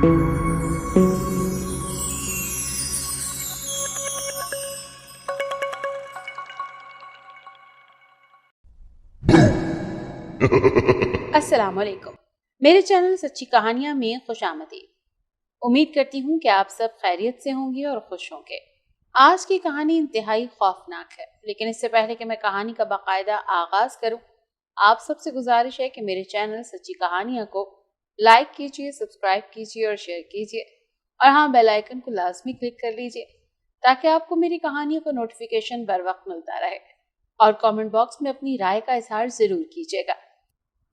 अस्सलाम वालेकुम। मेरे चैनल सच्ची कहानियां में खुश आमदीद। उम्मीद करती हूँ कि आप सब खैरियत से होंगे और खुश होंगे। आज की कहानी इंतहाई खौफनाक है, लेकिन इससे पहले कि मैं कहानी का बाकायदा आगाज करूँ, आप सबसे गुजारिश है कि मेरे चैनल सच्ची कहानियां को लाइक कीजिए, सब्सक्राइब कीजिए और शेयर कीजिए, और हाँ, बेल आइकन को लाजमी क्लिक कर लीजिए ताकि आपको मेरी कहानियों का नोटिफिकेशन बर वक्त मिलता रहे। और कमेंट बॉक्स में अपनी राय का इजहार जरूर कीजिएगा।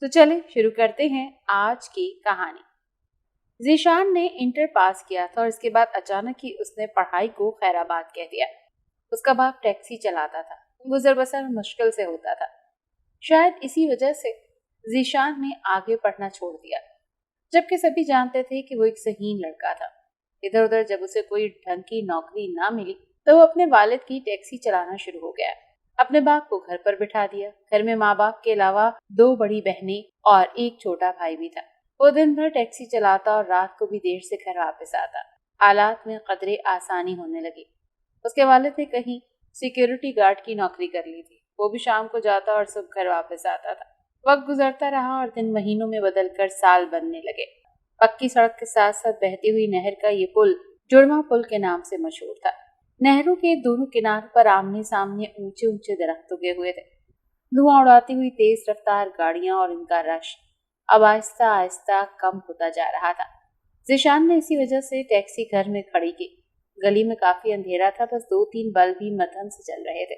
तो चले शुरू करते हैं आज की कहानी। ज़ीशान ने इंटर पास किया था और इसके बाद अचानक ही उसने पढ़ाई को खैराबाद कह दिया। उसका बाप टैक्सी चलाता था, गुजर बसर मुश्किल से होता था। शायद इसी वजह से ज़ीशान ने आगे पढ़ना छोड़ दिया, जबकि सभी जानते थे कि वो एक ज़हीन लड़का था। इधर उधर जब उसे कोई ढंग की नौकरी ना मिली तो वो अपने वालिद की टैक्सी चलाना शुरू हो गया। अपने बाप को घर पर बिठा दिया। घर में माँ बाप के अलावा 2 बड़ी बहनें और एक छोटा भाई भी था। वो दिन भर टैक्सी चलाता और रात को भी देर से घर वापस आता। हालात में कदरे आसानी होने लगी। उसके वालिद ने कहीं सिक्योरिटी गार्ड की नौकरी कर ली थी। वो भी शाम को जाता और सुबह घर वापस आता था। वक्त गुजरता रहा और दिन महीनों में बदलकर साल बनने लगे। पक्की सड़क के साथ साथ बहती हुई नहर का ये पुल जुड़वा पुल के नाम से मशहूर था। नहरों के दोनों किनारों पर आमने सामने ऊंचे ऊंचे दरख्त उगे हुए थे। धुआं उड़ाती हुई तेज रफ्तार गाड़ियां और इनका रश अब आहिस्ता आहिस्ता कम होता जा रहा था। ज़ीशान ने इसी वजह से टैक्सी घर में खड़ी की। गली में काफी अंधेरा था, बस 2-3 बल्ब भी मध्यम से चल रहे थे।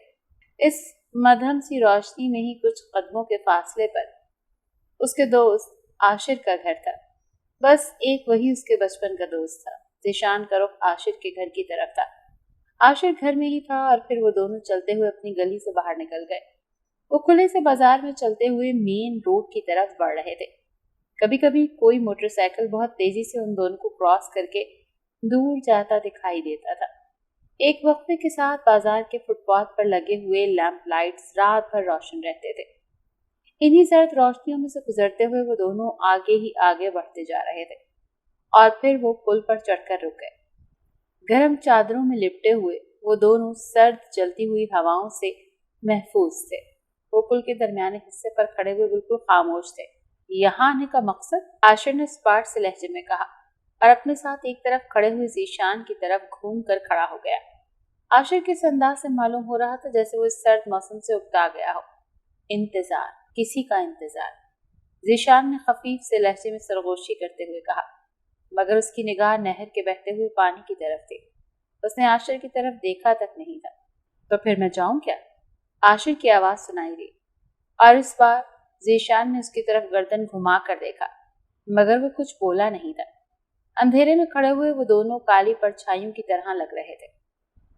इस मध्यम सी रोशनी में ही कुछ कदमों के फासले पर उसके दोस्त आशिर का घर था। बस एक वही उसके बचपन का दोस्त था। ज़ीशान का रुख आशिर के घर की तरफ था। आशिर घर में ही था और फिर वो दोनों चलते हुए अपनी गली से बाहर निकल गए। वो खुले से बाजार में चलते हुए मेन रोड की तरफ बढ़ रहे थे। कभी कभी कोई मोटरसाइकिल बहुत तेजी से उन दोनों को क्रॉस करके दूर जाता दिखाई देता था। एक वक्फे के साथ बाजार के फुटपाथ पर लगे हुए लैंप लाइट्स रात भर रोशन रहते थे। इन्हीं सर्द रोशनियों में से गुजरते हुए वो दोनों आगे ही आगे बढ़ते जा रहे थे और फिर वो पुल पर चढ़कर रुक गए। गर्म चादरों में लिपटे हुए वो दोनों सर्द जलती हुई हवाओं से महफूज थे। वो पुल के दरमियाने हिस्से पर खड़े हुए बिल्कुल खामोश थे। यहाँ आने का मकसद? आशिर ने स्पार्ट से लहजे में कहा और अपने साथ एक तरफ खड़े हुए ज़ीशान की तरफ घूम कर खड़ा हो गया। आशिर के इस अंदाज से मालूम हो रहा था जैसे वो इस सर्द मौसम से उकता गया हो। इंतजार, किसी का इंतजार। ज़ीशान ने खफीफ से लहजे में सरगोशी करते हुए कहा, मगर उसकी निगाह नहर के बहते हुए पानी की तरफ थी। उसने आशिर की तरफ देखा तक नहीं था। तो फिर मैं जाऊं क्या? आशिर की आवाज सुनाई दी और इस बार ज़ीशान ने उसकी तरफ गर्दन घुमा कर देखा, मगर वो कुछ बोला नहीं था। अंधेरे में खड़े हुए वो दोनों काली परछाइयों की तरह लग रहे थे।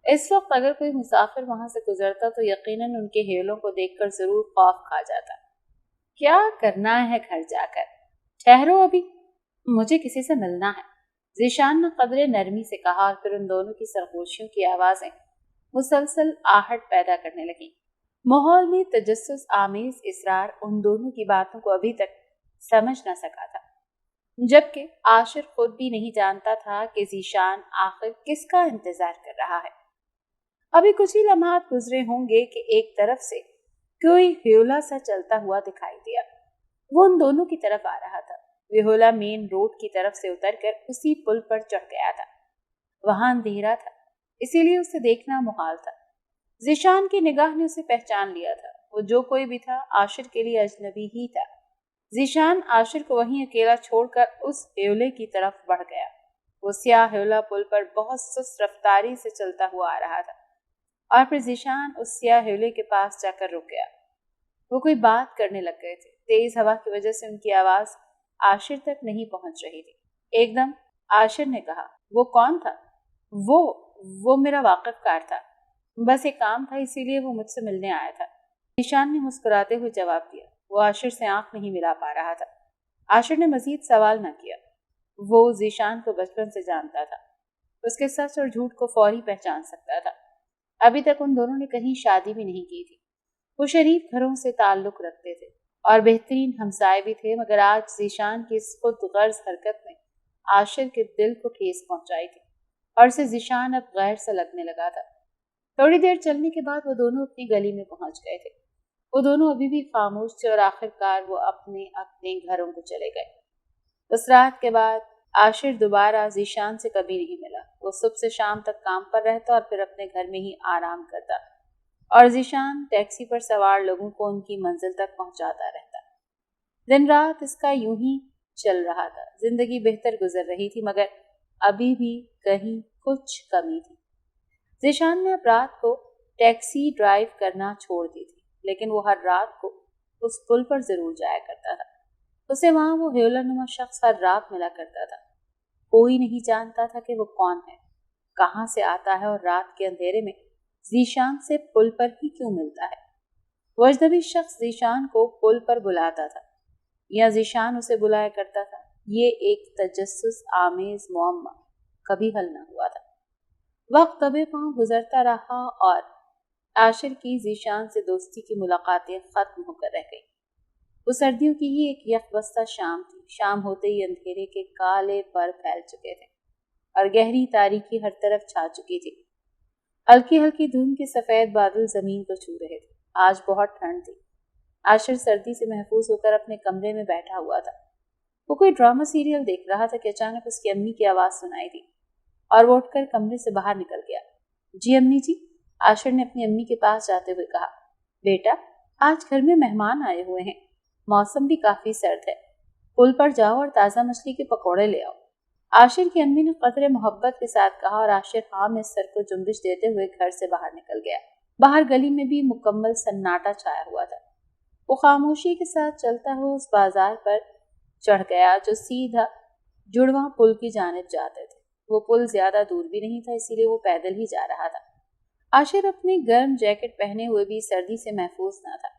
इस वक्त अगर कोई मुसाफिर वहां से गुजरता तो यकीनन उनके हेलों को देखकर जरूर खौफ खा जाता। क्या करना है घर जाकर? ठहरो, अभी मुझे किसी से मिलना है, ज़ीशान ने कदरे नरमी से कहा और फिर उन दोनों की सरगोशियों की आवाजें मुसलसल आहट पैदा करने लगी। माहौल में तजस्सुस आमेज इसरार उन दोनों की बातों को अभी तक समझ न सका था, जबकि आशिर खुद भी नहीं जानता था कि ज़ीशान आखिर किसका इंतजार कर रहा है। अभी कुछ ही लम्हात गुजरे होंगे कि एक तरफ से कोई ह्योला सा चलता हुआ दिखाई दिया। वो उन दोनों की तरफ आ रहा था। विहोला मेन रोड की तरफ से उतरकर उसी पुल पर चढ़ गया था। वहां अंधेरा था, इसीलिए उसे देखना मुहाल था। ज़ीशान की निगाह ने उसे पहचान लिया था। वो जो कोई भी था, आशिर के लिए अजनबी ही था। ज़ीशान आशिर को वहीं अकेला छोड़कर उस ह्योले की तरफ बढ़ गया। वो स्याह ह्योला पुल पर बहुत सुस्त रफ्तारी से चलता हुआ आ रहा था और फिर ज़ीशान उस स्याह ह्योले के पास जाकर रुक गया। वो कोई बात करने लग गए थे। तेज हवा की वजह से उनकी आवाज आशिर तक नहीं पहुंच रही थी। एकदम आशिर ने कहा, वो कौन था? वो मेरा वाकिफकार था। बस एक काम था, इसीलिए वो मुझसे मिलने आया था। ज़ीशान ने मुस्कुराते हुए जवाब दिया। वो आशिर से आंख नहीं मिला पा रहा था। आशिर ने मजीद सवाल न किया। वो ज़ीशान को बचपन से जानता था। उसके सच और झूठ को फौरी पहचान सकता था। अभी तक उन दोनों ने कहीं शादी भी नहीं की थी। वो शरीफ घरों से ताल्लुक रखते थे और बेहतरीन हमसाए भी थे, मगर आज ज़ीशान की इस खुद गर्ज हरकत में आशिर के दिल को ठेस पहुंचाई थी और उसे ज़ीशान अब गैर सा लगने लगा था। थोड़ी देर चलने के बाद वो दोनों अपनी गली में पहुंच गए थे। वो दोनों अभी भी खामोश थे और आखिरकार वो अपने अपने घरों को चले गए। उस रात के बाद आशिर दोबारा ज़ीशान से कभी नहीं मिला। वो सुबह से शाम तक काम पर रहता और फिर अपने घर में ही आराम करता और ज़ीशान टैक्सी पर सवार लोगों को उनकी मंजिल तक पहुंचाता रहता। दिन रात इसका यूं ही चल रहा था। जिंदगी बेहतर गुजर रही थी, मगर अभी भी कहीं कुछ कमी थी। ज़ीशान ने अब रात को टैक्सी ड्राइव करना छोड़ दी थी, लेकिन वो हर रात को उस पुल पर जरूर जाया करता था। उसे वहां वो हेवलानुमा शख्स हर रात मिला करता था। कोई नहीं जानता था कि वो कौन है, कहाँ से आता है और रात के अंधेरे में ज़ीशान से पुल पर ही क्यों मिलता है। वो अजनबी शख्स ज़ीशान को पुल पर बुलाता था या ज़ीशान उसे बुलाया करता था। ये एक तजस्सुस आमेज मुअम्मा कभी हल न हुआ था। वक्त दबे पांव गुजरता रहा और आशिर की ज़ीशान से दोस्ती की मुलाकातें खत्म होकर रह गई। वो सर्दियों की ही एक यकबस्ता शाम थी। शाम होते ही अंधेरे के काले पर फैल चुके थे और गहरी तारीकी हर तरफ छा चुकी थी। हल्की हल्की धुंध के सफेद बादल जमीन को छू रहे थे। आज बहुत ठंड थी। आशिर सर्दी से महफूज होकर अपने कमरे में बैठा हुआ था। वो कोई ड्रामा सीरियल देख रहा था कि अचानक उसकी अम्मी की आवाज सुनाई दी और वो उठकर कमरे से बाहर निकल गया। जी अम्मी जी, आशिर ने अपनी अम्मी के पास जाते हुए कहा। बेटा, आज घर में मेहमान आए हुए हैं, मौसम भी काफी सर्द है, पुल पर जाओ और ताज़ा मछली के पकौड़े ले आओ। आशिर की अम्मी ने कदरे मोहब्बत के साथ कहा और आशिर हाँ में सर को जुम्बिश देते हुए घर से बाहर निकल गया। बाहर गली में भी मुकम्मल सन्नाटा छाया हुआ था। वो खामोशी के साथ चलता हुआ उस बाजार पर चढ़ गया जो सीधा जुड़वा पुल की जानिब जाते थे। वो पुल ज्यादा दूर भी नहीं था, इसीलिए वो पैदल ही जा रहा था। आशिर अपनी गर्म जैकेट पहने हुए भी सर्दी से महफूज न था।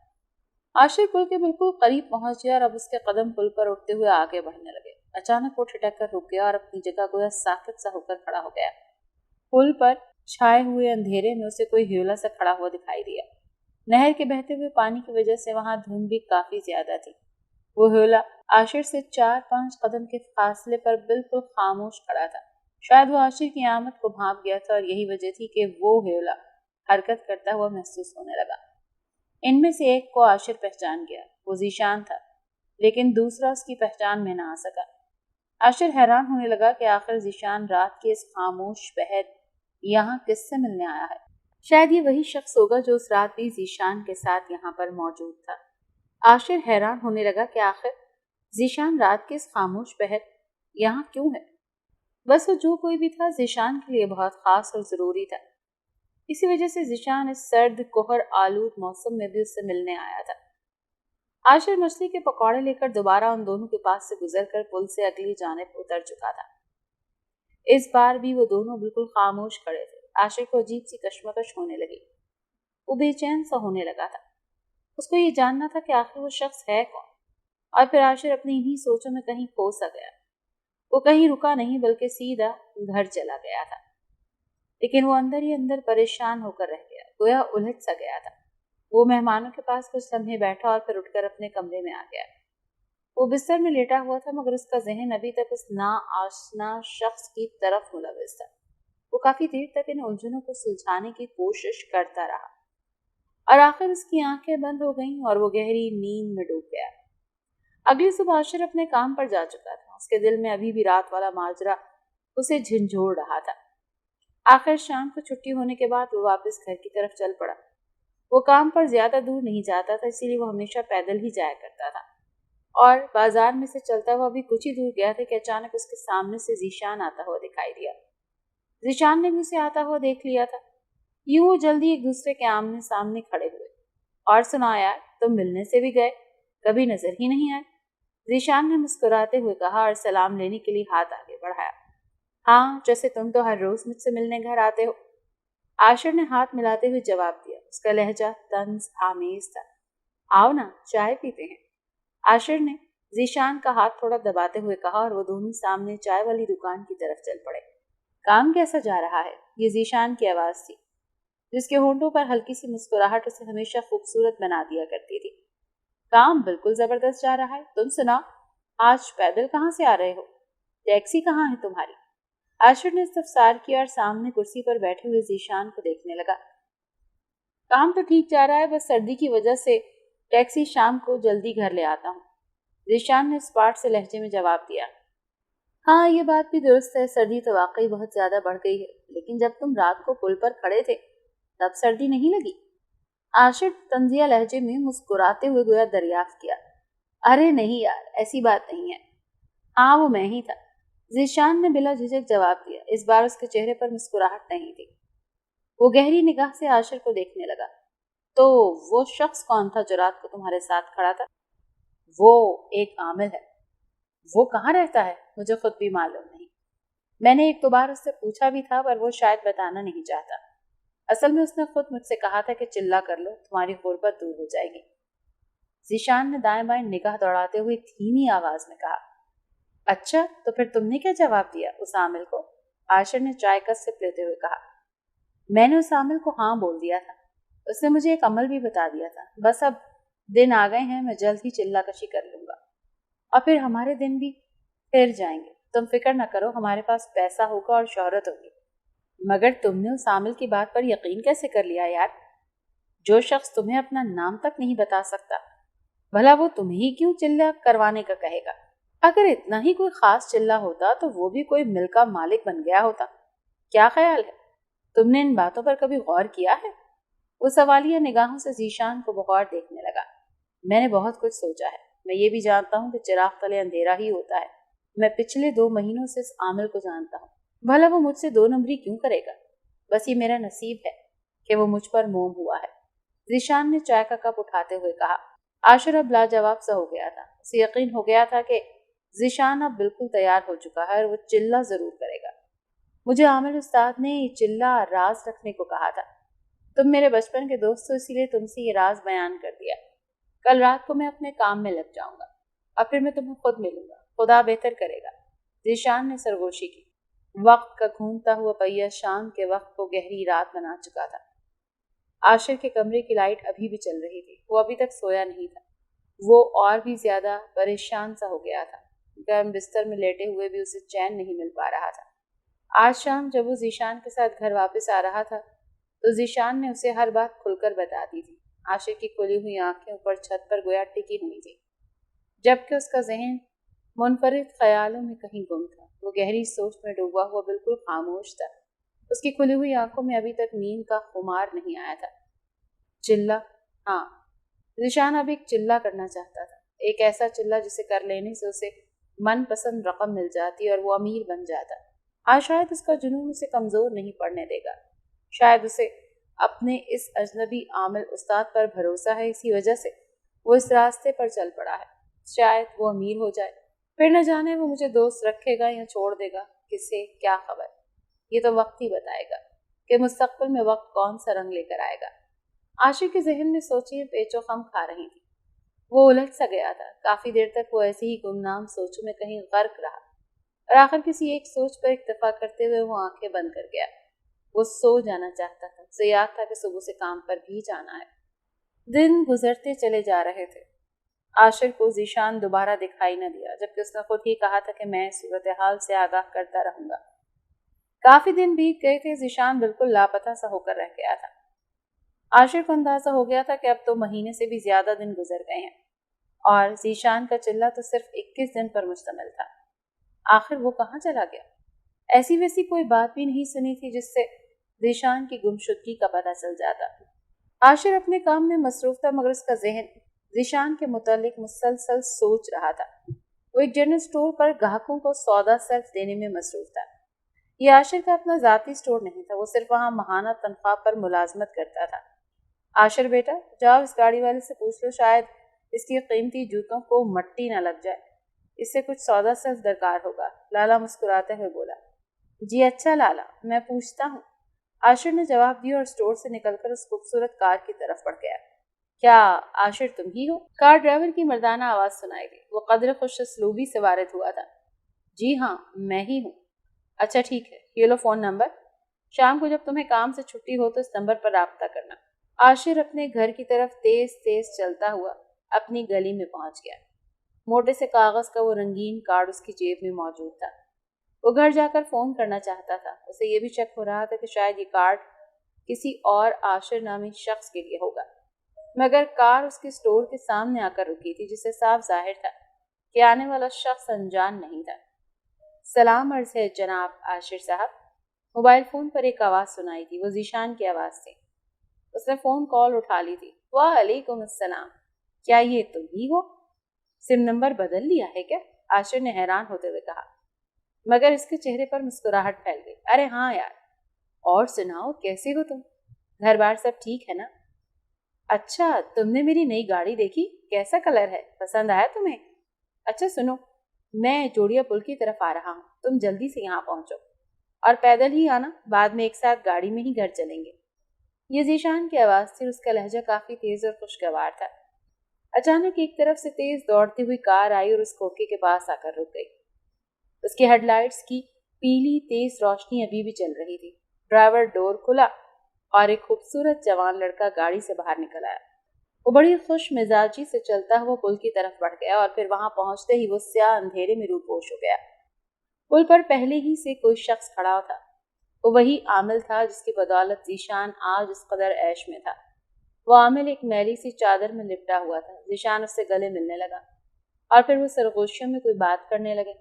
आशिर पुल के बिल्कुल करीब पहुंच गया और अब उसके कदम पुल पर उठते हुए आगे बढ़ने लगे। अचानक वो ठिठक कर रुक गया और अपनी जगह गोया साकित सा होकर खड़ा हो गया। पुल पर छाए हुए अंधेरे में उसे कोई ह्यूला सा खड़ा हुआ दिखाई दिया। नहर के बहते हुए पानी की वजह से वहां धुंध भी काफी ज्यादा थी। वो ह्यूला आशिर से 4-5 कदम के फासले पर बिल्कुल खामोश खड़ा था। शायद वो आशिर की आमद को भांप गया था और यही वजह थी कि वो ह्यूला हरकत करता हुआ महसूस होने लगा। इनमें से एक को आशिर पहचान गया। वो ज़ीशान था, लेकिन दूसरा उसकी पहचान में न आ सका। आशिर हैरान होने लगा कि आखिर ज़ीशान रात के इस खामोश पहर यहाँ किससे मिलने आया है। शायद ये वही शख्स होगा जो उस रात भी ज़ीशान के साथ यहाँ पर मौजूद था। आशिर हैरान होने लगा कि आखिर ज़ीशान रात के इस खामोश पहर यहाँ क्यों है। बस वो जो कोई भी था ज़ीशान के लिए बहुत खास और ज़रूरी था। इसी वजह से ज़ीशान इस सर्द कोहर आलूद मौसम में भी उससे मिलने आया था। आशिर मछली के पकौड़े लेकर दोबारा उन दोनों के पास से गुजरकर पुल से अगली जानिब उतर चुका था। इस बार भी वो दोनों बिल्कुल खामोश खड़े थे। आशिर को अजीब सी कश्मकश होने लगी। वो बेचैन सा होने लगा था। उसको ये जानना था कि आखिर वो शख्स है कौन। और फिर आशिर अपनी इन्हीं सोचों में कहीं खो सा गया। वो कहीं रुका नहीं, बल्कि सीधा घर चला गया था। लेकिन वो अंदर ही अंदर परेशान होकर रह गया, गोया उलझ सा गया था। वो मेहमानों के पास कुछ लम्हे बैठा और फिर उठकर अपने कमरे में आ गया। वो बिस्तर में लेटा हुआ था, मगर उसका जहन अभी तक उस ना आशना शख्स की तरफ मुलविस था। वो काफी देर तक इन उलझनों को सुलझाने की कोशिश करता रहा और आखिर उसकी आंखें बंद हो गईं और वो गहरी नींद में डूब गया। अगली सुबह आशिर अपने काम पर जा चुका था। उसके दिल में अभी भी रात वाला माजरा उसे झंझोड़ रहा था। आखिर शाम को छुट्टी होने के बाद वो वापस घर की तरफ चल पड़ा। वो काम पर ज्यादा दूर नहीं जाता था, इसीलिए वो हमेशा पैदल ही जाया करता था और बाजार में से चलता हुआ भी कुछ ही दूर गया था कि अचानक उसके सामने से ज़ीशान आता हुआ दिखाई दिया। ज़ीशान ने भी उसे आता हुआ देख लिया था। यूं वो जल्दी एक दूसरे के आमने सामने खड़े हुए। और सुना यार, तुम मिलने से भी गए, कभी नजर ही नहीं आए। ज़ीशान ने मुस्कुराते हुए कहा और सलाम लेने के लिए हाथ आगे बढ़ाया। हाँ, जैसे तुम तो हर रोज मुझसे मिलने घर आते हो। आशिर ने हाथ मिलाते हुए जवाब दिया। उसका लहजा तंज आमेज था। आओ ना, चाय पीते हैं। आशिर ने ज़ीशान का हाथ थोड़ा दबाते हुए कहा और वो दोनों सामने चाय वाली दुकान की तरफ चल पड़े। काम कैसा जा रहा है? ये ज़ीशान की आवाज थी, जिसके होंठों पर हल्की सी मुस्कुराहट उसे हमेशा खूबसूरत बना दिया करती थी। काम बिल्कुल जबरदस्त जा रहा है। तुम सुनाओ, आज पैदल कहाँ से आ रहे हो? ٹیکسی کہاں ہے تمہاری؟ عاشر نے استفسار کیا اور سامنے کرسی پر بیٹھے ہوئے ذیشان کو دیکھنے لگا۔ کام تو ٹھیک جا رہا ہے، بس سردی کی وجہ سے ٹیکسی شام کو جلدی گھر لے آتا ہوں، ذیشان نے اسپاٹ سے لہجے میں جواب دیا۔ ہاں یہ بات بھی درست ہے، سردی تو واقعی بہت زیادہ بڑھ گئی ہے، لیکن جب تم رات کو پل پر کھڑے تھے تب سردی نہیں لگی؟ عاشر طنزیہ لہجے میں مسکراتے ہوئے گویا دریافت کیا۔ ارے نہیں یار، ایسی بات نہیں ہے، ہاں وہ میں ہی تھا، ذیشان نے بلا جھجک جواب دیا۔ اس بار اس کے چہرے پر مسکراہٹ نہیں تھی، وہ گہری نگاہ سے عاشر کو دیکھنے لگا۔ تو وہ شخص کون تھا جو رات کو تمہارے ساتھ کھڑا تھا؟ وہ ایک عامل ہے۔ وہ کہاں رہتا ہے؟ مجھے خود بھی معلوم نہیں، میں نے ایک دو بار اس سے پوچھا بھی تھا پر وہ شاید بتانا نہیں چاہتا۔ اصل میں اس نے خود مجھ سے کہا تھا کہ چلا کر لو، تمہاری غربت دور ہو جائے گی۔ ذیشان نے دائیں بائیں نگاہ دوڑاتے ہوئے دھیمی آواز میں کہا۔ اچھا تو پھر تم نے کیا جواب دیا اس عامل کو؟ عاشر نے چائے کا سپ لیتے ہوئے کہا۔ میں نے اس عامل کو ہاں بول دیا تھا، اس نے مجھے ایک عمل بھی بتا دیا تھا، بس اب دن آ گئے ہیں، میں جلد ہی چلا کشی کر لوں گا اور پھر ہمارے دن بھی پھر جائیں گے۔ تم فکر نہ کرو، ہمارے پاس پیسہ ہوگا اور شہرت ہوگی۔ مگر تم نے اس عامل کی بات پر یقین کیسے کر لیا یار؟ جو شخص تمہیں اپنا نام تک نہیں بتا سکتا، بھلا وہ تمہیں کیوں چلا کروانے کا کہے گا؟ اگر اتنا ہی کوئی خاص چلا ہوتا تو وہ بھی کوئی ملک کا مالک بن گیا ہوتا۔ کیا خیال ہے؟ تم نے ان باتوں پر کبھی غور کیا ہے؟ وہ سوالیہ نگاہوں سے ذیشان کو بغور دیکھنے لگا۔ میں نے بہت کچھ سوچا ہے، میں یہ بھی جانتا ہوں کہ چراغ تلے اندھیرا ہی ہوتا ہے۔ میں پچھلے 2 مہینوں سے اس عامل کو جانتا ہوں، بھلا وہ مجھ سے 2 نمبری کیوں کرے گا؟ بس یہ میرا نصیب ہے کہ وہ مجھ پر موم ہوا ہے۔ ذیشان نے چائے کا کپ اٹھاتے ہوئے کہا۔ عاشر اب لاجواب سا ہو گیا تھا، اسے یقین ہو گیا تھا کہ ذیشان اب بالکل تیار ہو چکا ہے اور وہ چلہ ضرور کرے گا۔ مجھے عامل استاد نے یہ چلہ راز رکھنے کو کہا تھا، تم میرے بچپن کے دوست ہو اسی لیے تم سے یہ راز بیان کر دیا۔ کل رات کو میں اپنے کام میں لگ جاؤں گا اور پھر میں تمہیں خود ملوں گا، خدا بہتر کرے گا۔ ذیشان نے سرگوشی کی۔ وقت کا گھومتا ہوا پہیہ شام کے وقت کو گہری رات بنا چکا تھا۔ عاشر کے کمرے کی لائٹ ابھی بھی چل رہی تھی، وہ ابھی تک سویا نہیں تھا، وہ اور بھی زیادہ پریشان سا ہو گیا تھا، گرم بستر میں لیٹے ہوئے بھی اسے چین نہیں مل پا رہا تھا۔ آج شام جب وہ ذیشان کے ساتھ گھر واپس آ رہا تھا تو ذیشان نے اسے ہر بات کھل کر بتا دی تھی۔ عاشر کی کھلی ہوئی آنکھیں اوپر چھت پر گویا ٹکی ہوئی تھی، جبکہ اس کا ذہن منفرد خیالوں میں کہیں گم تھا۔ وہ گہری سوچ میں ڈوبا ہوا بالکل خاموش تھا، اس کی کھلی ہوئی آنکھوں میں ابھی تک نیند کا خمار نہیں آیا تھا۔ چلہ، ہاں، ذیشان اب ایک چلہ کرنا چاہتا تھا، ایک ایسا چلہ جسے کر لینے سے اسے من پسند رقم مل جاتی اور وہ امیر بن جاتا۔ آج شاید اس کا جنون اسے کمزور نہیں پڑنے دے گا، شاید اسے اپنے اس اجنبی عامل استاد پر بھروسہ ہے، اسی وجہ سے وہ اس راستے پر چل پڑا ہے۔ شاید وہ امیر ہو جائے، پھر نہ جانے وہ مجھے دوست رکھے گا یا چھوڑ دے گا، کسے کیا خبر؟ یہ تو وقت ہی بتائے گا کہ مستقبل میں وقت کون سا رنگ لے کر آئے گا۔ عاشق کے ذہن میں سوچیں پیچ و خم کھا رہی تھی، وہ الجھ سا گیا تھا۔ کافی دیر تک وہ ایسے ہی گمنام سوچوں میں کہیں غرق رہا اور آخر کسی ایک سوچ پر اکتفا کرتے ہوئے وہ آنکھیں بند کر گیا۔ وہ سو جانا چاہتا تھا، اسے یاد تھا کہ صبح سے کام پر بھی جانا ہے۔ دن گزرتے چلے جا رہے تھے۔ عاشر کو ذیشان دوبارہ دکھائی نہ دیا، جبکہ اس نے خود ہی کہا تھا کہ میں صورتحال سے آگاہ کرتا رہوں گا۔ کافی دن بیت گئے تھے، ذیشان بالکل لاپتہ سا ہو کر رہ گیا تھا۔ عاشر کو اندازہ ہو گیا تھا کہ اب تو مہینے سے بھی زیادہ دن گزر گئے ہیں اور ذیشان کا چلہ تو صرف 21 دن پر مشتمل تھا۔ آخر وہ کہاں چلا گیا؟ ایسی ویسی کوئی بات بھی نہیں سنی تھی جس سے ذیشان کی گمشدگی کا پتہ چل جاتا۔ عاشر اپنے کام میں مصروف تھا، مگر اس کا ذہن ذیشان کے متعلق مسلسل سوچ رہا تھا۔ وہ ایک جنرل اسٹور پر گاہکوں کو سودا سیلف دینے میں مصروف تھا۔ یہ عاشر کا اپنا ذاتی اسٹور نہیں تھا، وہ صرف وہاں ماہانہ تنخواہ پر ملازمت کرتا تھا۔ عاشر بیٹا، جاؤ اس گاڑی والے سے پوچھ لو، شاید اس کی قیمتی جوتوں کو مٹی نہ لگ جائے، اس سے کچھ سودا سیلف درکار ہوگا۔ لالا مسکراتے ہوئے بولا۔ جی اچھا لالا، میں پوچھتا ہوں، عاشر نے جواب دیا اور اسٹور سے نکل کر اس خوبصورت کار کی طرف بڑھ گیا۔ کیا عاشر تم ہی ہو؟ کار ڈرائیور کی مردانہ آواز سنائی دی، وہ قدر خوش اسلوبی سے وارد ہوا تھا۔ جی ہاں، میں ہی ہوں۔ اچھا ٹھیک ہے، یہ لو فون نمبر، شام کو جب تمہیں کام سے چھٹی ہو تو اس نمبر پر رابطہ کرنا۔ عاشر اپنے گھر کی طرف تیز تیز چلتا ہوا اپنی گلی میں پہنچ گیا۔ موٹے سے کاغذ کا وہ رنگین کارڈ اس کی جیب میں موجود تھا۔ وہ گھر جاکر فون کرنا چاہتا تھا. اسے یہ بھی شک ہو رہا تھا کہ شاید یہ کارڈ کسی اور عاشر نامی شخص کے لیے ہوگا، مگر کار اس کے اسٹور کے سامنے آ کر رکی تھی، جسے صاف ظاہر تھا کہ آنے والا شخص انجان نہیں تھا. سلام عرض ہے جناب عاشر صاحب. موبائل فون پر ایک آواز سنائی تھی. وہ ذیشان کی آواز تھی. اس نے فون کال اٹھا لی تھی. وعلیکم السلام. کیا یہ تم ہی ہو؟ سم نمبر بدل لیا ہے کیا؟ عاشر نے حیران ہوتے ہوئے کہا، مگر اس کے چہرے پر مسکراہٹ پھیل گئی. ارے ہاں یار، اور سناؤ کیسے ہو تم؟ گھر بار سب ٹھیک ہے نا؟ اچھا، تم نے میری نئی گاڑی دیکھی؟ کیسا کلر ہے؟ پسند آیا تمہیں؟ اچھا سنو، میں جوڑیا پل کی طرف آ رہا ہوں، تم جلدی سے یہاں پہنچو اور پیدل ہی آنا، بعد میں ایک ساتھ گاڑی میں ہی گھر چلیں گے. یہ ذیشان کی آواز تھی. اس کا لہجہ کافی تیز اور خوشگوار تھا. اچانک ایک طرف سے تیز دوڑتی ہوئی کار آئی اور اس کھوکھے کے پاس آ کر رک گئی. اس کی ہیڈ لائٹس کی پیلی تیز روشنی ابھی بھی چل رہی تھی. ڈرائیور ڈور کھلا اور ایک خوبصورت جوان لڑکا گاڑی سے باہر نکل آیا. وہ بڑی خوش مزاجی سے چلتا ہوا پل کی طرف بڑھ گیا اور پھر وہاں پہنچتے ہی وہ سیاہ اندھیرے میں روپوش ہو گیا. پل پر پہلے ہی سے کوئی شخص کھڑا تھا. وہ وہی عامل تھا جس کی بدولت ذیشان آج اس قدر عیش میں تھا. وہ عامل ایک میلی سی چادر میں لپٹا ہوا تھا. ذیشان اس سے گلے ملنے لگا اور پھر وہ سرگوشیوں میں کوئی بات کرنے لگے.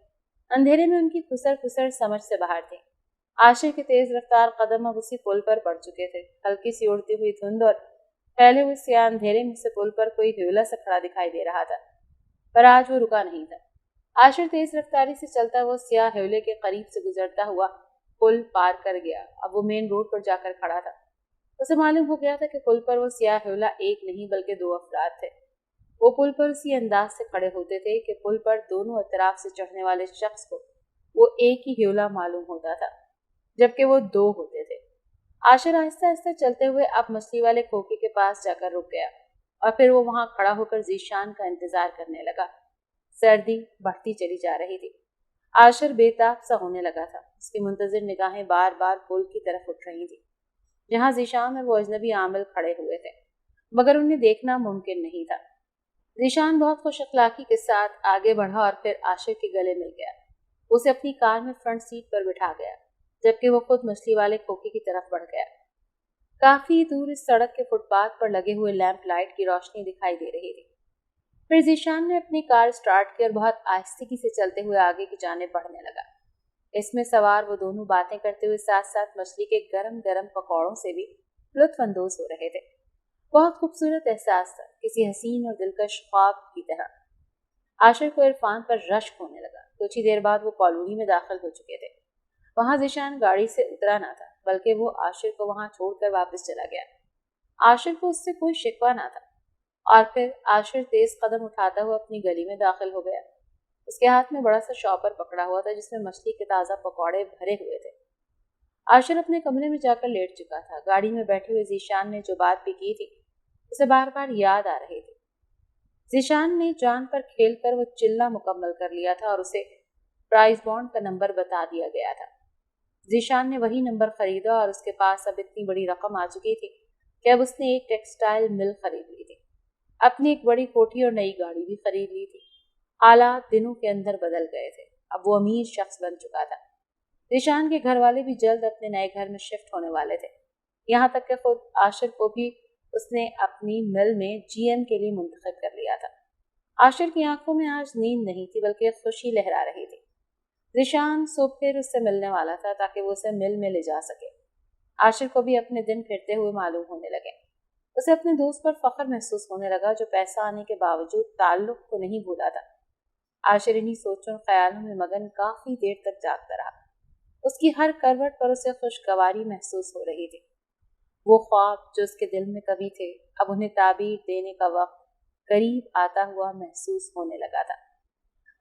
اندھیرے میں ان کی خسر خسر سمجھ سے باہر تھی. عاشر کے تیز رفتار قدم اب اسی پل پر پڑ چکے تھے. ہلکی سی اڑتی ہوئی دھند اور پھیلے ہوئے سیاہ اندھیرے میں سے پل پر کوئی ہیولا سا کھڑا دکھائی دے رہا تھا، پر آج وہ رکا نہیں تھا. عاشر تیز رفتاری سے چلتا ہوا سیاہ ہیولے کے قریب سے گزرتا ہوا پل پار کر گیا. اب وہ مین روڈ پر جا کر کھڑا تھا. اسے معلوم ہو گیا تھا کہ پل پر وہ سیاہ ہیولا ایک نہیں بلکہ دو افراد تھے. وہ پل پر اسی انداز سے کھڑے ہوتے تھے کہ پل پر دونوں اطراف سے چڑھنے والے شخص کو وہ ایک ہی ہیولا معلوم ہوتا تھا، جبکہ وہ دو ہوتے تھے. عاشر آہستہ آہستہ چلتے ہوئے اب مچھلی والے کھوکھے کے پاس جا کر رک گیا اور پھر وہ وہاں کھڑا ہو کر ذیشان کا انتظار کرنے لگا. سردی بڑھتی چلی جا رہی تھی. عاشر بے تاب سا ہونے لگا تھا. اس کی منتظر نگاہیں بار بار پل کی طرف اٹھ رہی تھی جہاں ذیشان اور وہ اجنبی عامل کھڑے ہوئے تھے، مگر انہیں دیکھنا ممکن نہیں تھا. ذیشان بہت خوش اخلاقی کے ساتھ آگے بڑھا اور پھر عاشر کے گلے مل گیا. اسے اپنی کار میں فرنٹ سیٹ پر بٹھا گیا، جبکہ وہ خود مچھلی والے کھوکھے کی طرف بڑھ گیا. کافی دور اس سڑک کے فٹ پاتھ پر لگے ہوئے لیمپ لائٹ کی روشنی دکھائی دے رہی تھی. پھر ذیشان نے اپنی کار سٹارٹ کی اور بہت آہستگی سے چلتے ہوئے آگے کی جانب بڑھنے لگا. اس میں سوار وہ دونوں باتیں کرتے ہوئے ساتھ ساتھ مچھلی کے گرم گرم پکوڑوں سے بھی لطف اندوز ہو رہے تھے. بہت خوبصورت احساس تھا، کسی حسین اور دلکش خواب کی طرح. عاشر کو عرفان پر رشک ہونے لگا. کچھ ہی دیر بعد وہ کالونی میں داخل ہو چکے تھے. وہاں ذیشان گاڑی سے اترا نہ تھا، بلکہ وہ عاشر کو وہاں چھوڑ کر واپس چلا گیا. عاشر کو اس سے کوئی شکوہ نہ تھا اور پھر عاشر تیز قدم اٹھاتا ہوا اپنی گلی میں داخل ہو گیا. اس کے ہاتھ میں بڑا سا شاپر پکڑا ہوا تھا جس میں مچھلی کے تازہ پکوڑے بھرے ہوئے تھے. عاشر اپنے کمرے میں جا کر لیٹ چکا تھا. گاڑی میں بیٹھے ہوئے ذیشان نے جو بات بھی کی تھی اسے بار بار یاد آ رہی تھی. ذیشان نے جان پر کھیل کر وہ چلنا مکمل کر لیا تھا اور اسے پرائز بانڈ کا نمبر بتا دیا گیا تھا. ذیشان نے وہی نمبر خریدا اور اس کے پاس اب اتنی بڑی رقم آ چکی تھی کہ اب اس نے ایک ٹیکسٹائل مل خرید لی تھی، اپنی ایک بڑی کوٹھی اور نئی گاڑی بھی خرید لی تھی. حالات دنوں کے اندر بدل گئے تھے. اب وہ امیر شخص بن چکا تھا. ذیشان کے گھر والے بھی جلد اپنے نئے گھر میں شفٹ ہونے والے تھے. یہاں تک کہ خود عاشر کو بھی اس نے اپنی مل میں جی ایم کے لیے منتخب کر لیا تھا. عاشر کی آنکھوں میں آج نیند نہیں تھی بلکہ خوشی لہرا رہی تھی. ذیشان صبح پھر اس سے ملنے والا تھا تاکہ وہ اسے مل میں لے جا سکے. عاشر کو بھی اپنے دن پھرتے ہوئے معلوم ہونے لگے. اسے اپنے دوست پر فخر محسوس ہونے لگا جو پیسہ آنے کے باوجود تعلق کو نہیں بھولا تھا. عاشر انہی سوچوں خیالوں میں مگن کافی دیر تک جاگتا رہا. اس کی ہر کروٹ پر اسے خوشگواری محسوس ہو رہی تھی. وہ خواب جو اس کے دل میں کبھی تھے اب انہیں تعبیر دینے کا وقت قریب آتا ہوا محسوس ہونے لگا تھا.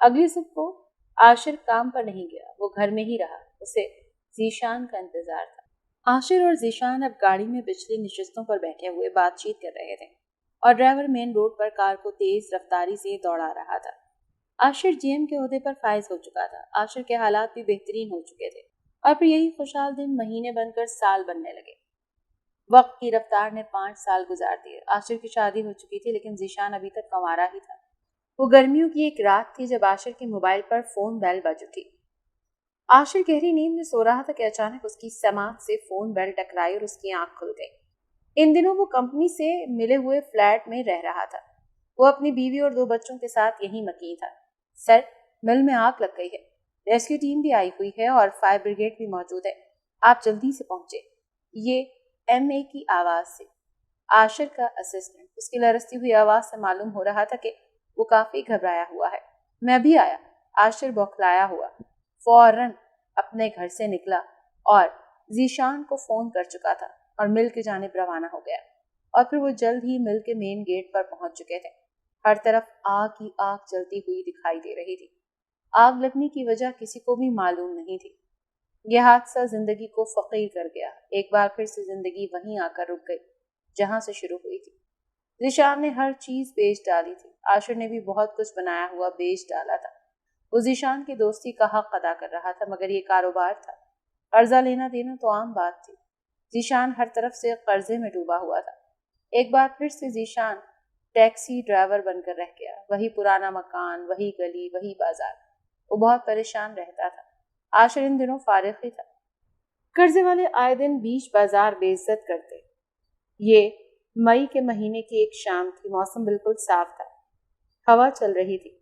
اگلی صبح کو عاشر کام پر نہیں گیا، وہ گھر میں ہی رہا. اسے ذیشان کا انتظار تھا. عاشر اور ذیشان اب گاڑی میں پچھلی نشستوں پر بیٹھے ہوئے بات چیت کر رہے تھے اور ڈرائیور مین روڈ پر کار کو تیز رفتاری سے دوڑا رہا تھا. عاشر جی ایم کے عہدے پر فائز ہو چکا تھا. عاشر کے حالات بھی بہترین ہو چکے تھے اور پھر یہی خوشحال دن مہینے بن کر سال بننے لگے. وقت کی رفتار نے 5 سال گزار دیے. عاشر کی شادی ہو چکی تھی لیکن ذیشان ابھی تک کنوارا ہی تھا. وہ گرمیوں کی ایک رات تھی جب عاشر کے موبائل پر فون بیل بج اٹھی. आशिर गहरी नींद में सो रहा था कि अचानक उसकी समात से फोन बेल टकराई और उसकी आंख खुल गई। इन दिनों वो कंपनी से मिले हुए फ्लैट में रह रहा था। वो अपनी बीवी और 2 बच्चों के साथ यहीं मकीन था। सर, मिल में आग लग गई है। रेस्क्यू टीम भी आई हुई है और फायर ब्रिगेड भी मौजूद है। आप जल्दी से पहुंचे। ये MA की आवाज से आशिर का असिस्टेंट, उसकी लरसती हुई आवाज से मालूम हो रहा था कि वो काफी घबराया हुआ है। मैं भी आया। आशिर बौखलाया हुआ फौरन अपने घर से निकला और जीशान को फोन कर चुका था और मिल की जानिब रवाना हो गया। और फिर वो जल्द ही मिल के मेन गेट पर पहुंच चुके थे। हर तरफ आग ही आग जलती हुई दिखाई दे रही थी। आग लगने की वजह किसी को भी मालूम नहीं थी। यह हादसा जिंदगी को फकीर कर गया। एक बार फिर से जिंदगी वहीं आकर रुक गई जहां से शुरू हुई थी। जीशान ने हर चीज बेच डाली थी। आशिर ने भी बहुत कुछ बनाया हुआ बेच डाला था। वो जीशान की दोस्ती का हक अदा कर रहा था, मगर ये कारोबार था। कर्जा लेना देना तो आम बात थी। जीशान हर तरफ से कर्जे में डूबा हुआ था। एक बार फिर से जीशान टैक्सी ड्राइवर बनकर रह गया। वही पुराना मकान, वही गली, वही बाजार। वो बहुत परेशान रहता था। आशिर इन दिनों फारिग ही था। कर्जे वाले आए दिन बीच बाजार बेइज्जत करते। ये मई के महीने की एक शाम थी। मौसम बिल्कुल साफ था। हवा चल रही थी।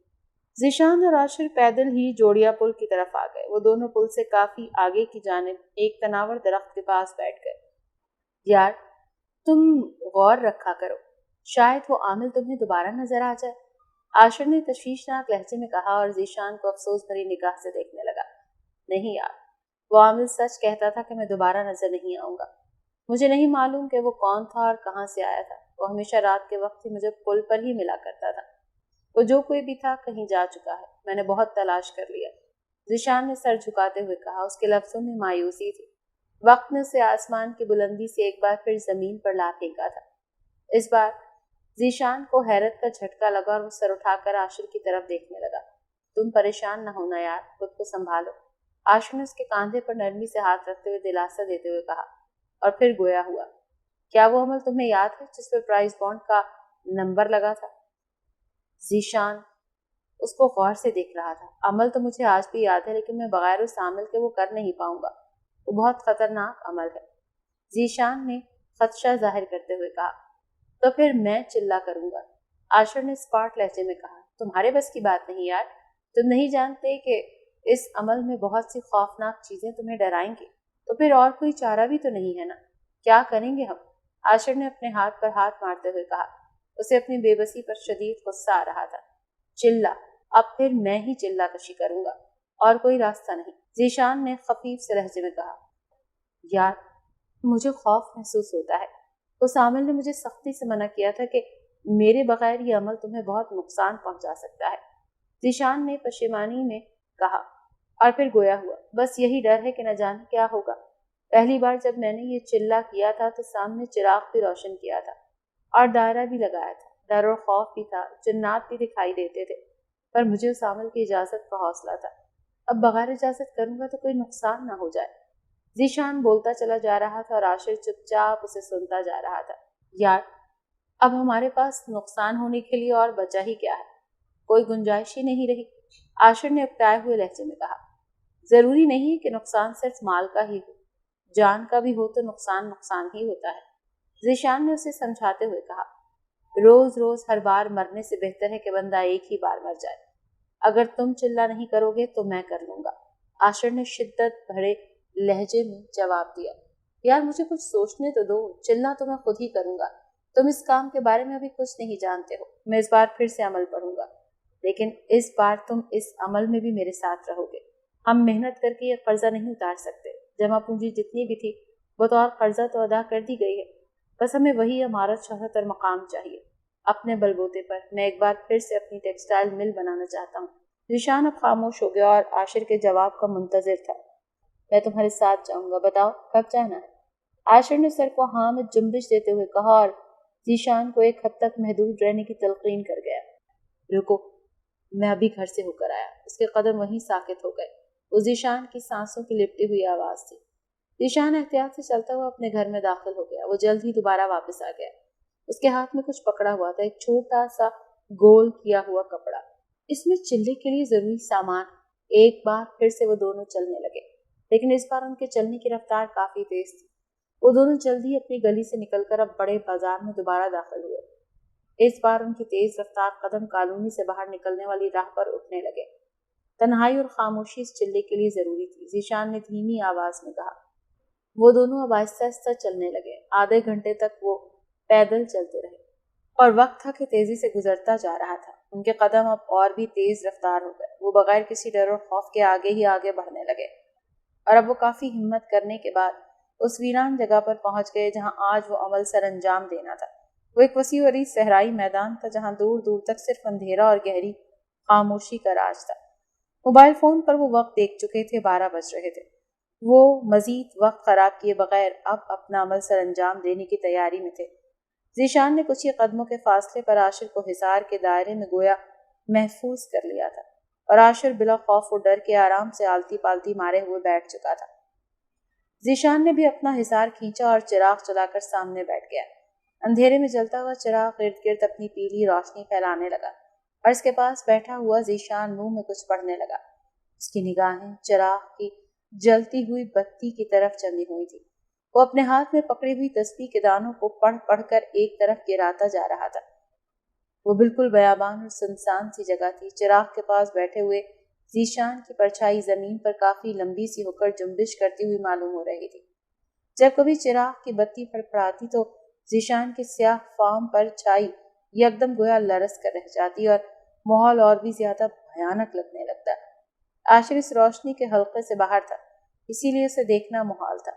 जीशान और आशिर पैदल ही जोड़िया पुल की तरफ आ गए। वो दोनों पुल से काफी आगे की जानिब एक तनावर दरख्त के पास बैठ गए। यार, तुम गौर रखा करो, शायद वो आमिल तुम्हें दोबारा नजर आ जाए। आशिर ने तशवीशनाक लहजे में कहा और जीशान को अफसोस भरी निगाह से देखने लगा। नहीं यार, वो आमिल सच कहता था कि मैं दोबारा नजर नहीं आऊंगा। मुझे नहीं मालूम कि वो कौन था और कहाँ से आया था। वो हमेशा रात के वक्त ही मुझे पुल पर ही मिला करता था। वो जो कोई भी था कहीं जा चुका है। मैंने बहुत तलाश कर लिया। जीशान ने सर झुकाते हुए कहा। उसके लफ्जों में मायूसी थी। वक्त ने उसे आसमान की बुलंदी से एक बार फिर जमीन पर ला फेंका था। इस बार जीशान को हैरत का झटका लगा और वो सर उठाकर आशिर की तरफ देखने लगा। तुम परेशान न होना यार, खुद को संभालो। आशिर ने उसके कांधे पर नरमी से हाथ रखते हुए दिलासा देते हुए कहा और फिर गोया हुआ। क्या वो अमल तुम्हें याद है जिस पर प्राइस बॉन्ड का नंबर लगा था? जीशान उसको गौर से देख रहा था। अमल तो मुझे आज भी याद है, लेकिन मैं बगैर उस आमिल के वो कर नहीं पाऊंगा। वो बहुत खतरनाक अमल है। जीशान ने खदशा जाहिर करते हुए कहा। तो फिर मैं चिल्ला करूंगा। आशिर ने स्पार्ट लहजे में कहा। तुम्हारे बस की बात नहीं यार। तुम नहीं जानते कि इस अमल में बहुत सी खौफनाक चीजें तुम्हें डराएंगी। तो फिर और कोई चारा भी तो नहीं है ना? क्या करेंगे हम? आशिर ने अपने हाथ पर हाथ मारते हुए कहा। उसे अपनी बेबसी पर शदीद गुस्सा आ रहा था। चिल्ला, अब फिर मैं ही चिल्ला कशी करूंगा, और कोई रास्ता नहीं। जीशान ने खफीफ से लहजे में कहा। यार, मुझे खौफ महसूस होता है। उस आमिल ने मुझे सख्ती से मना किया था कि मेरे बगैर ये अमल तुम्हें बहुत नुकसान पहुंचा सकता है। जीशान ने पशेमानी में कहा और फिर गोया हुआ। बस यही डर है कि न जाने क्या होगा। पहली बार जब मैंने ये चिल्ला किया था तो सामने चिराग भी रोशन किया था और दायरा भी लगाया था। डर और खौफ भी था, जिन्नात भी दिखाई देते थे, पर मुझे उस आमिल की इजाजत का हौसला था। अब बगैर इजाजत करूंगा तो कोई नुकसान ना हो जाए। जीशान बोलता चला जा रहा था और आशिर चुपचाप उसे सुनता जा रहा था। यार, अब हमारे पास नुकसान होने के लिए और बचा ही क्या है? कोई गुंजाइश ही नहीं रही। आशिर ने अपटाए हुए लहजे में कहा। जरूरी नहीं कि नुकसान सिर्फ माल का ही हो, जान का भी हो तो नुकसान नुकसान ही होता है। जीशान ने उसे समझाते हुए कहा। रोज रोज हर बार मरने से बेहतर है कि बंदा एक ही बार मर जाए। अगर तुम चिल्ला नहीं करोगे तो मैं कर लूंगा। आशिर ने शिद्दत भरे लहजे में जवाब दिया। यार, मुझे कुछ सोचने तो दो। चिल्ला तो मैं खुद ही करूंगा। तुम इस काम के बारे में अभी कुछ नहीं जानते हो। मैं इस बार फिर से अमल पढ़ूंगा, लेकिन इस बार तुम इस अमल में भी मेरे साथ रहोगे। हम मेहनत करके ये कर्जा नहीं उतार सकते। जमा पूंजी जितनी भी थी वो तो और कर्जा तो अदा कर दी गई है। बस हमें वही इमारत, शोहरत और मकाम चाहिए। अपने बलबूते पर मैं एक बार फिर से अपनी टेक्सटाइल मिल बनाना चाहता हूँ। जीशान अब खामोश हो गया और आशिर के जवाब का मुंतजिर था। मैं तुम्हारे साथ जाऊंगा, बताओ कब जाना है? आशिर ने सर को हाँ में जुम्बिश देते हुए कहा और जीशान को एक हद तक महदूद रहने की तलकीन कर गया। रुको, मैं अभी घर से होकर आया। उसके कदम वहीं साकित हो गए। वो जीशान की सांसों की लिपटी हुई आवाज थी। जीशान एहतियात से चलता हुआ अपने घर में दाखिल हो गया। वो जल्द ही दोबारा वापस आ गया। उसके हाथ में कुछ पकड़ा हुआ था, एक छोटा सा गोल किया हुआ कपड़ा। इसमें चिल्ले के लिए जरूरी सामान। ایک बार फिर से वो दोनों चलने लगे, लेकिन इस बार उनके चलने की रफ्तार काफी तेज थी। वो दोनों जल्दी अपनी गली से निकलकर अब बड़े बाजार में दोबारा दाखिल हुए। इस बार उनकी तेज रफ्तार कदम कॉलोनी से बाहर निकलने वाली राह पर उठने लगे। तन्हाई और खामोशी इस चिल्ले के लिए जरूरी थी। जीशान ने धीमी आवाज में कहा। वो दोनों अब आहिस्ता आहिस्ता चलने लगे। आधे घंटे तक वो पैदल चलते रहे और वक्त था कि तेजी से गुजरता जा रहा था। उनके कदम अब और भी तेज रफ्तार हो गए। वो बगैर किसी डर और खौफ के आगे ही आगे बढ़ने लगे और अब वो काफी हिम्मत करने के बाद उस वीरान जगह पर पहुंच गए जहां आज वो अमल सर अंजाम देना था। वो एक वसी और सहराई मैदान था जहां दूर दूर तक सिर्फ अंधेरा और गहरी खामोशी का राज था। मोबाइल फोन पर वो वक्त देख चुके थे, 12 बज रहे थे। वो मजीद वक्त खराब किए बगैर अब अपना अमल सर अंजाम देने की तैयारी में थे। जीशान ने कुछ ही कदमों के फासले पर आशिर को हिसार के दायरे में गोया महफूज कर लिया था और आशिर बिला खौफ और डर के आराम से आलती पालती मारे हुए बैठ चुका था। जीशान ने भी अपना हिसार खींचा और चिराग चलाकर सामने बैठ गया। अंधेरे में जलता हुआ चिराग इर्द गिर्द अपनी पीली रोशनी फैलाने लगा और इसके पास बैठा हुआ जीशान मुंह में कुछ पढ़ने लगा। उसकी निगाहें चिराग की जलती हुई बत्ती की तरफ चली हुई थी। वो अपने हाथ में पकड़ी हुई तस्बीह के दानों को पढ़ पढ़ कर एक तरफ गिराता जा रहा था। वो बिल्कुल बयाबान और सुनसान सी जगह थी। चिराग के पास बैठे हुए जीशान की परछाई जमीन पर काफी लंबी सी होकर जुम्बिश करती हुई मालूम हो रही थी। जब कभी चिराग की बत्ती फड़फड़ाती तो जीशान की स्याह फार्म पर छाई यकदम गोया लरस कर रह जाती और माहौल और भी ज्यादा भयानक लगने लगता। आशिर इस रोशनी के हल्के से बाहर था, इसीलिए उसे देखना मुहाल था।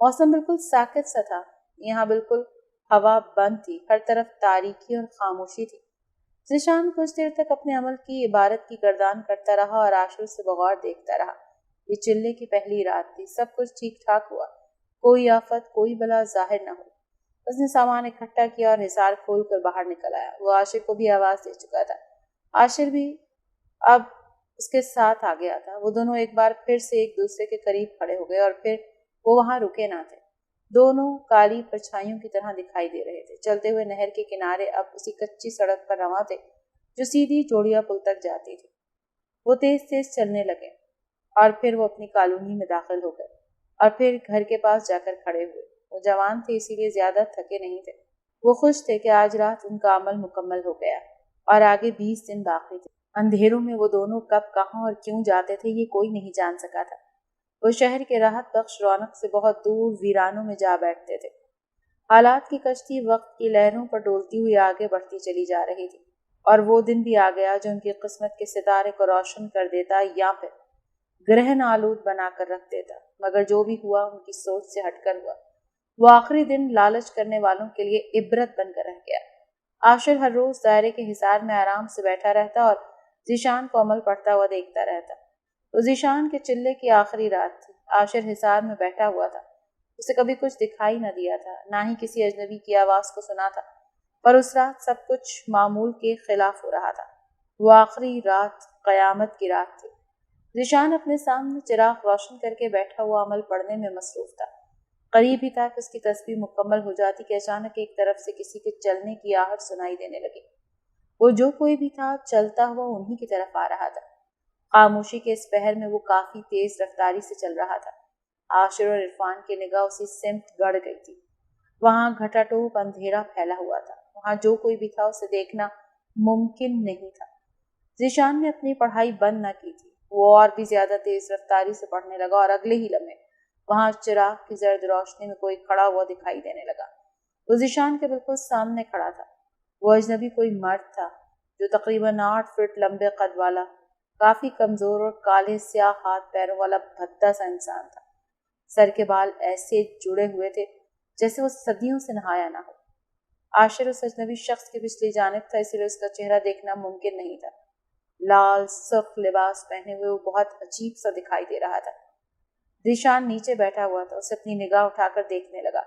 मौसम बिल्कुल साकित सा था। यहाँ बिल्कुल हवा बंद थी, हर तरफ तारीकी और खामोशी थी। जीशान कुछ देर तक अपने अमल की इबारत की गर्दान करता रहा और आशिर से बगौर देखता रहा। ये चिल्ले की पहली रात थी, सब कुछ ठीक ठाक हुआ, कोई आफत कोई बला जाहिर न हुई। उसने सामान इकट्ठा किया और हिसार खोल कर बाहर निकल आया। वो आशिर को भी आवाज दे चुका था। आशिर भी अब उसके साथ आ गया था। वो दोनों एक बार फिर से एक दूसरे के करीब खड़े हो गए और फिर वो वहां रुके ना थे। दोनों काली परछाइयों की तरह दिखाई दे रहे थे। चलते हुए नहर के किनारे अब उसी कच्ची सड़क पर रवां थे जो सीधी जोड़िया पुल तक जाती थी। वो तेज तेज चलने लगे और फिर वो अपनी कॉलोनी में दाखिल हो गए और फिर घर के पास जाकर खड़े हुए। वो जवान थे, इसीलिए ज्यादा थके नहीं थे। वो खुश थे कि आज रात उनका अमल मुकम्मल हो गया और आगे 20 दिन बाकी थे। अंधेरों में वो दोनों कब कहाँ और क्यों जाते थे ये कोई नहीं जान सका था। वो शहर के राहत बख्श रौनक से बहुत दूर वीरानों में जा बैठते थे। हालात की कश्ती वक्त की लहरों पर डोलती हुई आगे बढ़ती चली जा रही थी और वो दिन भी आ गया जो उनकी किस्मत के सितारे को रोशन कर देता या फिर ग्रहण आलूद बनाकर रख देता। मगर जो भी हुआ उनकी सोच से हटकर हुआ। वो आखिरी दिन लालच करने वालों के लिए इबरत बनकर रह गया। आशिर हर रोज दायरे के हिसार में आराम से बैठा रहता और जीशान को अमल पढ़ता हुआ देखता रहता। तो जीशान के चिल्ले की आखिरी रात थी। आशिर हिसार में बैठा हुआ था। उसे कभी कुछ दिखाई न दिया था, ना ही किसी अजनबी की आवाज को सुना था, पर उस रात सब कुछ मामूल के खिलाफ हो रहा था। वो आखिरी रात कयामत की रात थी। जीशान अपने सामने चिराग रोशन करके बैठा हुआ अमल पढ़ने में मसरूफ था। करीब ही था कि उसकी तस्बीह मुकम्मल हो जाती कि अचानक एक तरफ से किसी के चलने की आहट सुनाई देने लगी। वो जो कोई भी था चलता हुआ उन्हीं की तरफ आ रहा था। खामोशी के इस पहर में वो काफी तेज रफ्तारी से चल रहा था। आशिर और इरफान की निगाह उसी सिमत गड़ गई थी। वहां घटाटोप अंधेरा फैला हुआ था। वहां जो कोई भी था उसे देखना मुमकिन नहीं था। जीशान ने अपनी पढ़ाई बंद न की थी। वो और भी ज्यादा तेज रफ्तारी से पढ़ने लगा और अगले ही लम्हे वहां चिराग की जर्द रोशनी में कोई खड़ा हुआ दिखाई देने लगा। वो जीशान के बिल्कुल सामने खड़ा था। वो अजनबी कोई मर्द था जो तकरीबन 8 फीट लंबे कद वाला, काफी कमजोर और काले स्याह हाथ पैरों वाला भद्दा सा इंसान था। सर के बाल ऐसे जुड़े हुए थे जैसे वो सदियों से नहाया ना हो। आशिर उस अजनबी शख्स की पिछली जानिब था, इसलिए उसका चेहरा देखना मुमकिन नहीं था। लाल सख्त लिबास पहने हुए वो बहुत अजीब सा दिखाई दे रहा था। जीशान नीचे बैठा हुआ था। उसे अपनी निगाह उठाकर देखने लगा।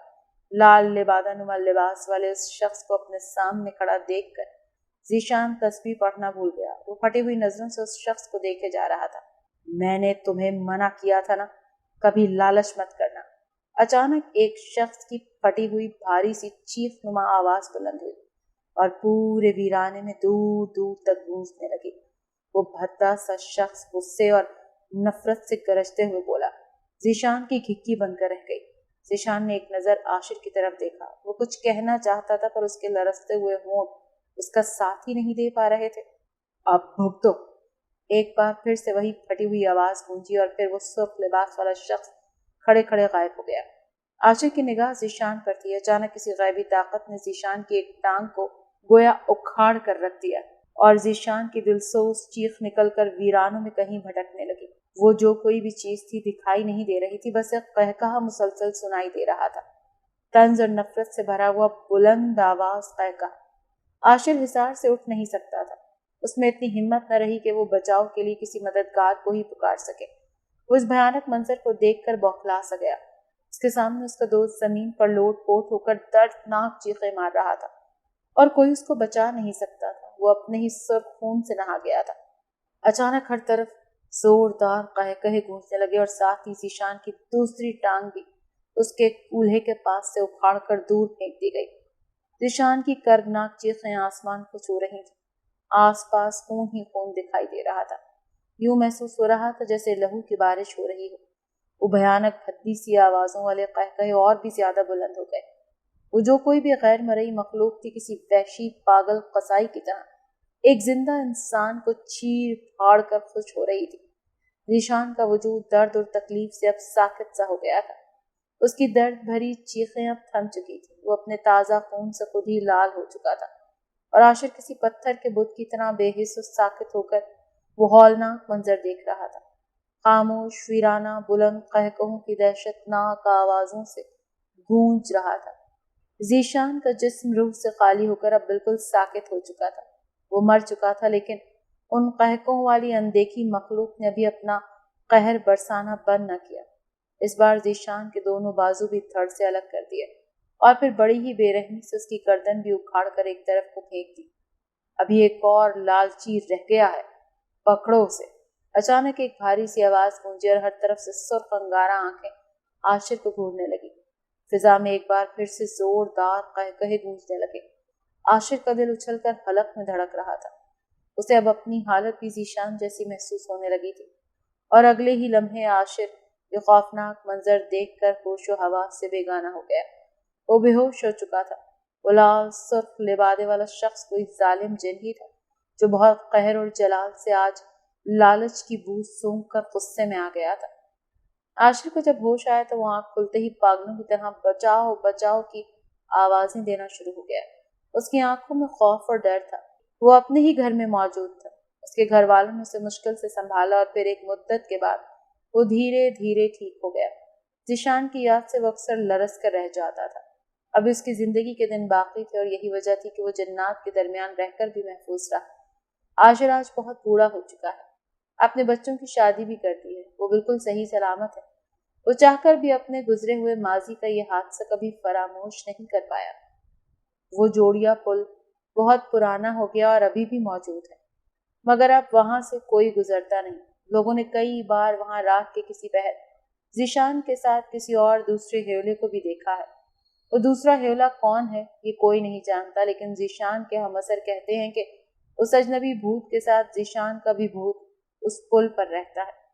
लाल लिबादानुमा लिबास वाले उस शख्स को अपने सामने खड़ा देखकर जीशान तस्बीह पढ़ना भूल गया। वो फटी हुई नजरों से उस शख्स को देखे जा रहा था। मैंने तुम्हें मना किया था ना, कभी लालच मत करना। अचानक एक शख्स की फटी हुई भारी सी चीख नुमा आवाज बुलंद हुई और पूरे वीराने में दूर दूर तक गूंजने लगी। وہ بھدا سا شخص غصے اور نفرت سے گرجتے ہوئے بولا۔ ذیشان کی گھکی بن کر رہ گئی۔ ذیشان نے ایک نظر عاشر کی طرف دیکھا۔ وہ کچھ کہنا چاہتا تھا پر اس کے لرزتے ہوئے ہونٹ اس کا ساتھ ہی نہیں دے پا رہے تھے۔ اب بھوک دو۔ ایک بار پھر سے وہی پھٹی ہوئی آواز گونجی اور پھر وہ سرخ لباس والا شخص کھڑے کھڑے غائب ہو گیا۔ عاشر کی نگاہ ذیشان پر تھی۔ اچانک کسی غیبی طاقت نے ذیشان کی ایک ٹانگ کو گویا اکھاڑ کر رکھ دیا اور ذیشان کی دلسوز چیخ نکل کر ویرانوں میں کہیں بھٹکنے لگی۔ وہ جو کوئی بھی چیز تھی دکھائی نہیں دے رہی تھی، بس ایک قہقہا مسلسل سنائی دے رہا تھا، طنز اور نفرت سے بھرا ہوا بلند آواز قہقہا۔ عاشر حصار سے اٹھ نہیں سکتا تھا۔ اس میں اتنی ہمت نہ رہی کہ وہ بچاؤ کے لیے کسی مددگار کو ہی پکار سکے۔ وہ اس بھیانک منظر کو دیکھ کر بوکھلا سا گیا۔ اس کے سامنے اس کا دوست زمین پر لوٹ پوٹ ہو کر دردناک چیخیں مار رہا تھا اور کوئی اس کو بچا نہیں سکتا تھا۔ وہ اپنے ہی سرخ خون سے نہا گیا تھا۔ اچانک ہر طرف زوردار قہقہے گونجنے لگے اور ساتھ ہی ذیشان کی دوسری ٹانگ بھی اس کے کولہے کے پاس سے اکھاڑ کر دور پھینک دی گئی۔ ذیشان کی کردناک چیخیں آسمان کو چھو رہی تھیں۔ آس پاس خون ہی خون دکھائی دے رہا تھا۔ یوں محسوس ہو رہا تھا جیسے لہو کی بارش ہو رہی ہو۔ وہ بھیانک بھدی سی آوازوں والے قہقہے اور بھی زیادہ بلند ہو گئے۔ وہ جو کوئی بھی غیر مرئی مخلوق تھی، کسی وحشی پاگل قصائی کی طرح ایک زندہ انسان کو چیر پھاڑ کر خوش ہو رہی تھی۔ ذیشان کا وجود درد اور تکلیف سے اب ساکت سا ہو گیا تھا۔ اس کی درد بھری چیخیں اب تھم چکی تھی۔ وہ اپنے تازہ خون سے خود ہی لال ہو چکا تھا اور عاشر کسی پتھر کے بت کی طرح بے حس و ساکت ہو کر وہ ہولناک منظر دیکھ رہا تھا۔ خاموش ویرانہ بلند قہقہوں کی دہشتناک آوازوں سے گونج رہا تھا۔ ذیشان کا جسم روح سے خالی ہو کر اب بالکل ساکت ہو چکا تھا۔ وہ مر چکا تھا، لیکن ان قہقہوں والی اندیکھی مخلوق نے ابھی اپنا قہر برسانا بند نہ کیا۔ اس بار ذیشان کے دونوں بازو بھی دھڑ سے الگ کر دیے اور پھر بڑی ہی بے رحمی سے اس کی گردن بھی اکھاڑ کر ایک طرف کو پھینک دی۔ ابھی ایک اور لال چیر رہ گیا ہے، پکڑو اسے۔ اچانک ایک بھاری سی آواز گونجی اور ہر طرف سے سرخ انگارہ آنکھیں عاشر کو گھورنے لگی۔ فضا میں ایک بار پھر سے زوردار قہقہے گونجنے لگے۔ عاشر کا دل اچھل کر حلق میں دھڑک رہا تھا۔ اسے اب اپنی حالت بھی ذیشان جیسی محسوس ہونے لگی تھی اور اگلے ہی لمحے عاشر یہ خوفناک منظر دیکھ کر ہوش و حواس سے بیگانہ ہو گیا۔ وہ بے ہوش ہو چکا تھا۔ وہ لال سرخ لبادے والا شخص کوئی ظالم جن ہی تھا جو بہت قہر اور جلال سے آج لالچ کی بو سونگھ کر غصے میں آ گیا تھا۔ عاشر کو جب ہوش آیا تو وہ آنکھ کھلتے ہی پاگلوں کی طرح بچاؤ بچاؤ کی آوازیں دینا شروع ہو گیا۔ اس کی آنکھوں میں خوف اور ڈر تھا۔ وہ اپنے ہی گھر میں موجود تھا۔ اس کے گھر والوں نے اسے مشکل سے سنبھالا اور پھر ایک مدت کے بعد وہ دھیرے دھیرے ٹھیک ہو گیا۔ ذیشان کی یاد سے وہ اکثر لرز کر رہ جاتا تھا۔ اب اس کی زندگی کے دن باقی تھے اور یہی وجہ تھی کہ وہ جنات کے درمیان رہ کر بھی محفوظ رہا۔ عاشر آج بہت بوڑھا ہو چکا ہے۔ اپنے بچوں کی شادی بھی کر دی ہے۔ وہ بالکل صحیح سلامت ہے۔ وہ چاہ کر بھی اپنے گزرے ہوئے ماضی کا یہ حادثہ کبھی فراموش نہیں کر پایا۔ وہ جوڑیا پل بہت پرانا ہو گیا اور ابھی بھی موجود ہے، مگر اب وہاں سے کوئی گزرتا نہیں۔ لوگوں نے کئی بار وہاں رات کے کسی پہر ذیشان کے ساتھ کسی اور دوسرے ہیولے کو بھی دیکھا ہے۔ وہ دوسرا ہیولا کون ہے یہ کوئی نہیں جانتا، لیکن ذیشان کے ہم اثر کہتے ہیں کہ اس اجنبی بھوت کے ساتھ ذیشان کا بھی بھوت اس پل پر رہتا ہے۔